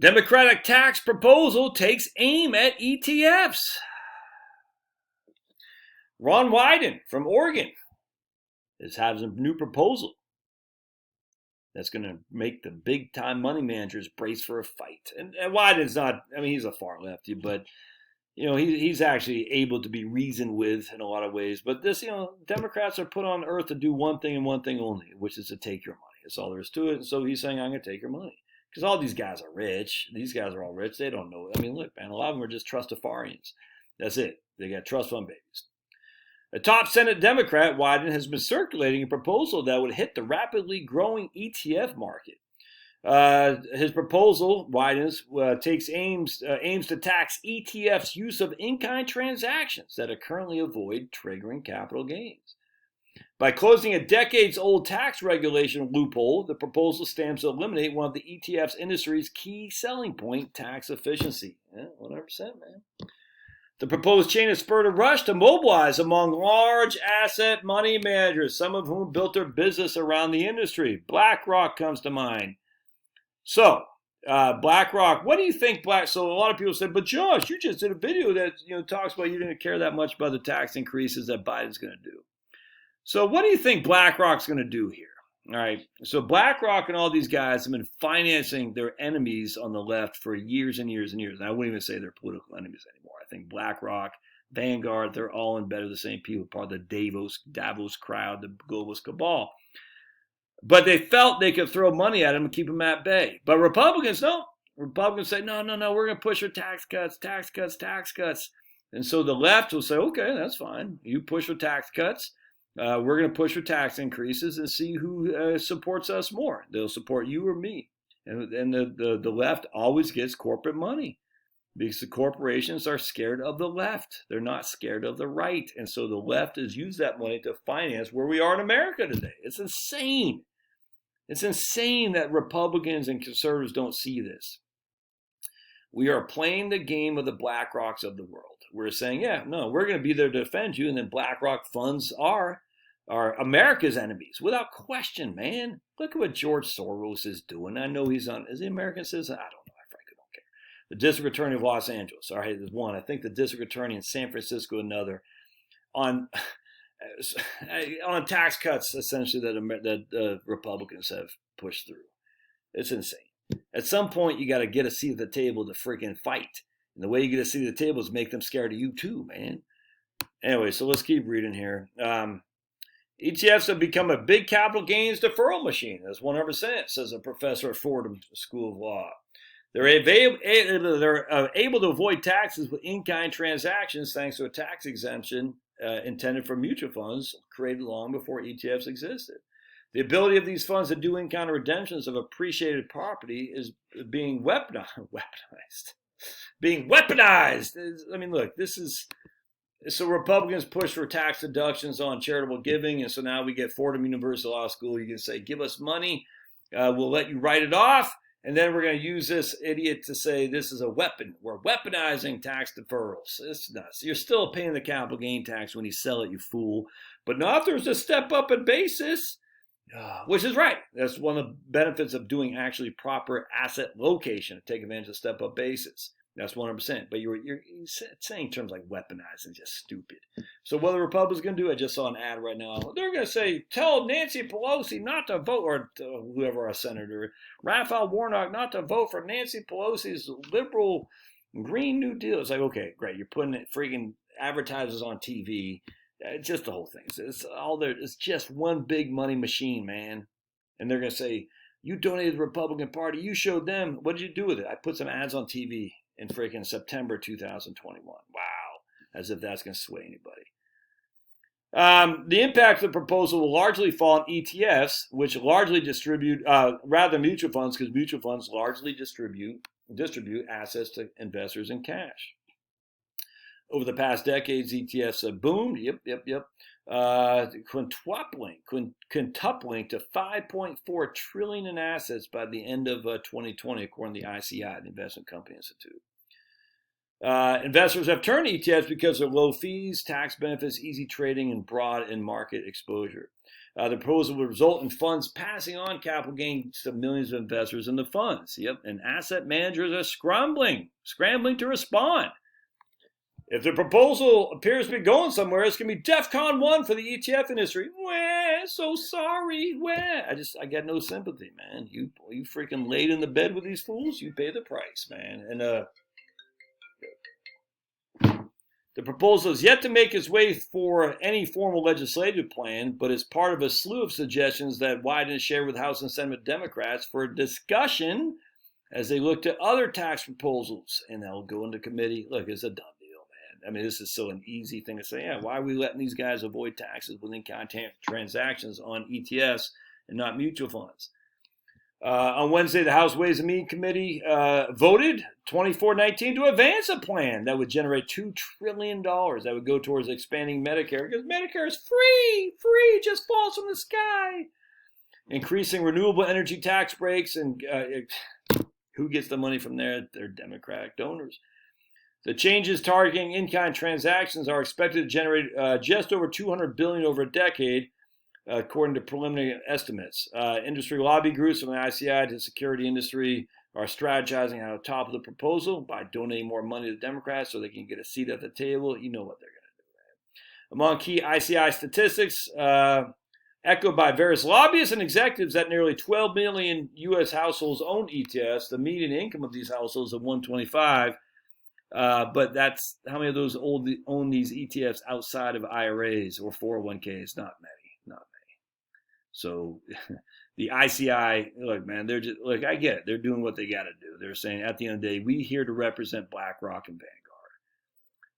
Democratic tax proposal takes aim at ETFs. Ron Wyden from Oregon is having a new proposal that's going to make the big-time money managers brace for a fight. And Wyden's not, I mean, he's a far lefty, but, you know, he's actually able to be reasoned with in a lot of ways. But this, you know, Democrats are put on earth to do one thing and one thing only, which is to take your money. That's all there is to it. And so he's saying, I'm going to take your money. Because all these guys are rich. These guys are all rich. They don't know. I mean, look, man, a lot of them are just trustafarians. That's it. They got trust fund babies. A top Senate Democrat, Wyden, has been circulating a proposal that would hit the rapidly growing ETF market. His proposal, Wyden's, aims to tax ETFs' use of in-kind transactions that are currently avoid triggering capital gains. By closing a decades-old tax regulation loophole, the proposal stands to eliminate one of the ETF's industry's key selling point, tax efficiency. Yeah, 100%, man. The proposed change has spurred a rush to mobilize among large asset money managers, some of whom built their business around the industry. BlackRock comes to mind. So, BlackRock, what do you think? So a lot of people said, but Josh, you just did a video that talks about you didn't care that much about the tax increases that Biden's going to do. So what do you think BlackRock's going to do here? All right. So BlackRock and all these guys have been financing their enemies on the left for years and years and years. And I wouldn't even say they're political enemies anymore. I think BlackRock, Vanguard, they're all in bed with the same people, part of the Davos crowd, the globalist cabal. But they felt they could throw money at them and keep them at bay. But Republicans, no. Republicans say, no, we're going to push for tax cuts. And so the left will say, okay, that's fine. You push for tax cuts. We're going to push for tax increases and see who supports us more. They'll support you or me. And the left always gets corporate money because the corporations are scared of the left. They're not scared of the right. And so the left has used that money to finance where we are in America today. It's insane. It's insane that Republicans and conservatives don't see this. We are playing the game of the BlackRocks of the world. We're saying, yeah, no, we're going to be there to defend you. And then BlackRock funds are America's enemies without question, man. Look at what George Soros is doing. I know is he American citizen? I don't know. I frankly don't care. The district attorney of Los Angeles. All right, there's one. I think the district attorney in San Francisco, another. On tax cuts, essentially, that Republicans have pushed through. It's insane. At some point, you got to get a seat at the table to freaking fight. And the way you get a seat at the table is make them scared of you too, man. Anyway, so let's keep reading here. ETFs have become a big capital gains deferral machine. That's 100%, says a professor at Fordham School of Law. They're able to avoid taxes with in-kind transactions thanks to a tax exemption intended for mutual funds created long before ETFs existed. The ability of these funds to do in-kind redemptions of appreciated property is being weaponized. I mean, look, so Republicans push for tax deductions on charitable giving, and so now we get Fordham University Law School. You can say, give us money, we'll let you write it off, and then we're going to use this idiot to say this is a weapon. We're weaponizing tax deferrals. It's nuts. You're still paying the capital gain tax when you sell it, you fool. But now if there's a step up in basis, which is right. That's one of the benefits of doing actually proper asset location to take advantage of step up basis. That's 100%. But you're saying terms like weaponizing is just stupid. So what the Republicans going to do, I just saw an ad right now. They're going to say, tell Nancy Pelosi not to vote, or whoever our senator, Raphael Warnock, not to vote for Nancy Pelosi's liberal Green New Deal. It's like, okay, great. You're putting it freaking advertisers on TV. It's just the whole thing. It's just one big money machine, man. And they're going to say, you donated to the Republican Party. You showed them. What did you do with it? I put some ads on TV in freaking September 2021. Wow. As if that's going to sway anybody. The impact of the proposal will largely fall on ETFs, which largely distribute, rather than mutual funds, because mutual funds largely distribute assets to investors in cash. Over the past decades, ETFs have boomed. Quintupling to $5.4 trillion in assets by the end of 2020, according to the ICI, the Investment Company Institute. Investors have turned to ETFs because of low fees, tax benefits, easy trading, and broad in-market exposure. The proposal would result in funds passing on capital gains to millions of investors in the funds. Yep, and asset managers are scrambling to respond. If the proposal appears to be going somewhere, it's going to be DEFCON 1 for the ETF industry. Wah, so sorry. Wah. I got no sympathy, man. You freaking laid in the bed with these fools, you pay the price, man. And the proposal is yet to make its way for any formal legislative plan, but is part of a slew of suggestions that Wyden shared with House and Senate Democrats for discussion as they look to other tax proposals. And they'll go into committee. Look, it's a done deal, man. I mean, this is so an easy thing to say. Yeah, why are we letting these guys avoid taxes with in-kind transactions on ETFs and not mutual funds? On Wednesday, the House Ways and Means Committee voted 24-19 to advance a plan that would generate $2 trillion that would go towards expanding Medicare, because Medicare is free, just falls from the sky. Increasing renewable energy tax breaks, and who gets the money from there? They're Democratic donors. The changes targeting in-kind transactions are expected to generate just over $200 billion over a decade, according to preliminary estimates. Industry lobby groups from the ICI to the security industry are strategizing how to topple the proposal by donating more money to the Democrats so they can get a seat at the table. You know what they're going to do, right? Among key ICI statistics, echoed by various lobbyists and executives, that nearly 12 million U.S. households own ETFs. The median income of these households is $125. But that's how many of those own these ETFs outside of IRAs or 401ks? Not many. So the ICI, look, man, they're just, look, I get it. They're doing what they got to do. They're saying at the end of the day, we here to represent BlackRock and Vanguard.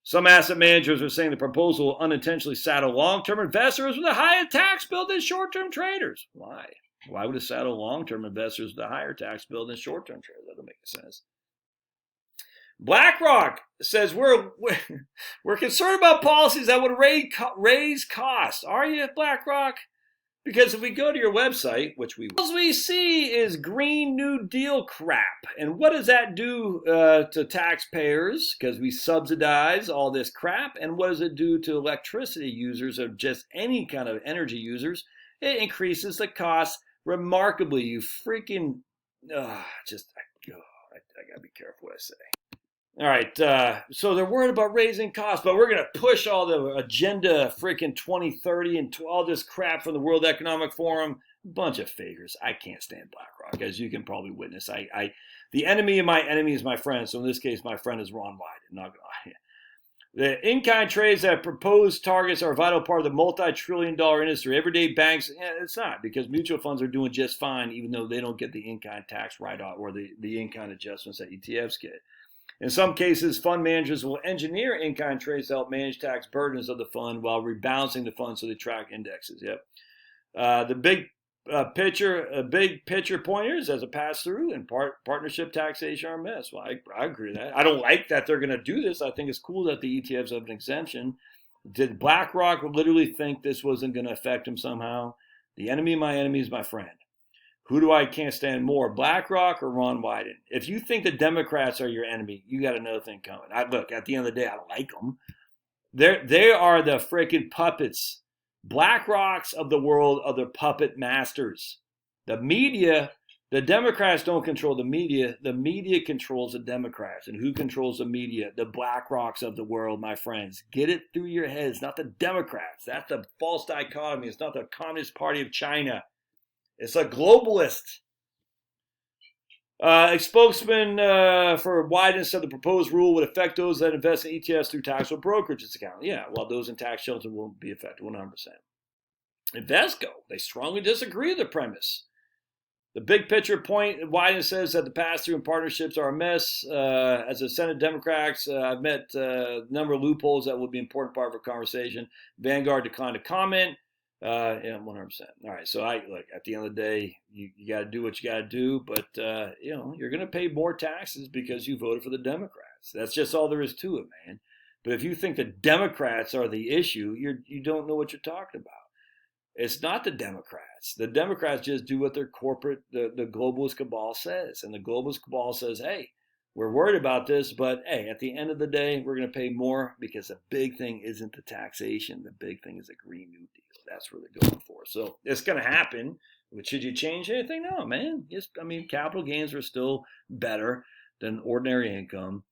Some asset managers are saying the proposal will unintentionally saddle long-term investors with a higher tax bill than short-term traders. Why? Why would it saddle long-term investors with a higher tax bill than short-term traders? That doesn't make sense. BlackRock says we're concerned about policies that would raise costs. Are you, BlackRock? Because if we go to your website, which all we see is Green New Deal crap. And what does that do to taxpayers? Because we subsidize all this crap. And what does it do to electricity users or just any kind of energy users? It increases the cost remarkably. You freaking, I got to be careful what I say. All right, so they're worried about raising costs, but we're going to push all the agenda freaking 2030 and all this crap from the World Economic Forum. Bunch of fakers. I can't stand BlackRock, as you can probably witness. The enemy of my enemy is my friend, so in this case, my friend is Ron Wyden. Not gonna lie. The in-kind trades that proposed targets are a vital part of the multi-trillion-dollar industry. Everyday banks, it's not, because mutual funds are doing just fine, even though they don't get the in-kind tax write-off or the in-kind adjustments that ETFs get. In some cases, fund managers will engineer in-kind trades to help manage tax burdens of the fund while rebalancing the fund so they track indexes. Yep. The big picture pointers as a pass-through and partnership taxation are a mess. Well, I agree with that. I don't like that they're going to do this. I think it's cool that the ETFs have an exemption. Did BlackRock literally think this wasn't going to affect them somehow? The enemy of my enemy is my friend. Who do I can't stand more, BlackRock or Ron Wyden? If you think the Democrats are your enemy, you got another thing coming. Look, at the end of the day, I like them. They are the freaking puppets. BlackRocks of the world are the puppet masters. The media, the Democrats don't control the media. The media controls the Democrats. And who controls the media? The BlackRocks of the world, my friends. Get it through your heads. Not the Democrats. That's the false dichotomy. It's not the Communist Party of China. It's a globalist. A spokesman for Wyden said the proposed rule would affect those that invest in ETFs through taxable brokerages account. Yeah, while those in tax shelter won't be affected 100%. Invesco, they strongly disagree with the premise. The big picture point, Wyden says that the pass-through and partnerships are a mess. As a Senate Democrats, I've met a number of loopholes that would be an important part of our conversation. Vanguard declined to comment. 100%. All right. So at the end of the day, you got to do what you got to do, but you're going to pay more taxes because you voted for the Democrats. That's just all there is to it, man. But if you think the Democrats are the issue, you don't know what you're talking about. It's not the Democrats. The Democrats just do what their the globalist cabal says. And the globalist cabal says, hey, we're worried about this, but hey, at the end of the day, we're going to pay more because the big thing isn't the taxation. The big thing is the Green New Deal. that's where they're going for. So it's going to happen. But should you change anything? No, man. Capital gains are still better than ordinary income.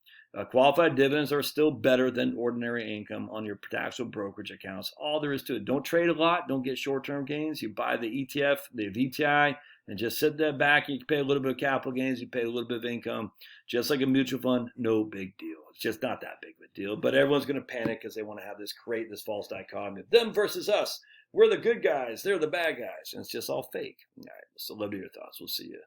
Qualified dividends are still better than ordinary income on your taxable brokerage accounts. All there is to it. Don't trade a lot. Don't get short-term gains. You buy the ETF, the VTI, and just sit there back. And you pay a little bit of capital gains. You pay a little bit of income. Just like a mutual fund, no big deal. It's just not that big of a deal. But everyone's going to panic because they want to have create this false dichotomy of them versus us. We're the good guys. They're the bad guys. And it's just all fake. All right. So love to hear your thoughts. We'll see you.